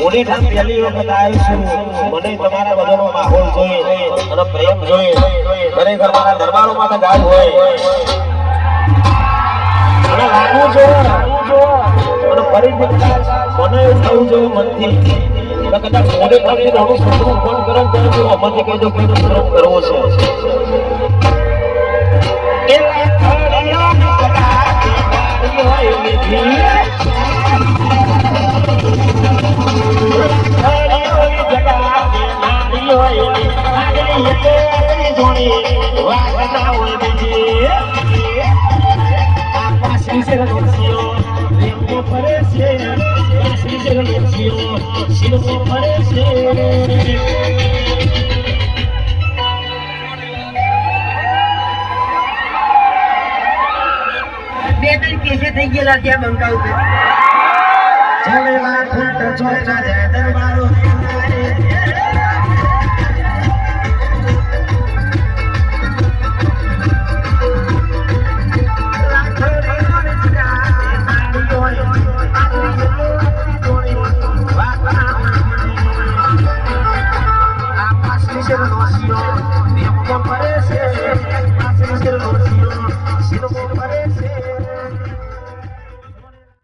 મોડી ઠામ પહેલી વખત આવ્યો છું મને તમારા બધાનો માહોલ જોઈએ અને પ્રેમ જોઈએ ખરેખર મારા દરબારોમાં તો ગાય હોય અને લાગવું જોઈએ અને ફરીથી મને એવું થવું જોઈએ મનથી કદાચ મોડી ઠામથી ઘણું છોકરું ફોન કરે તો અમરથી કહી દો કે પ્રેમ કરવો છે कैसे થઈ ગયેલા ત્યાં બંકાઉ છે છોડેલા ફૂટ છોડેલા જય દરબારો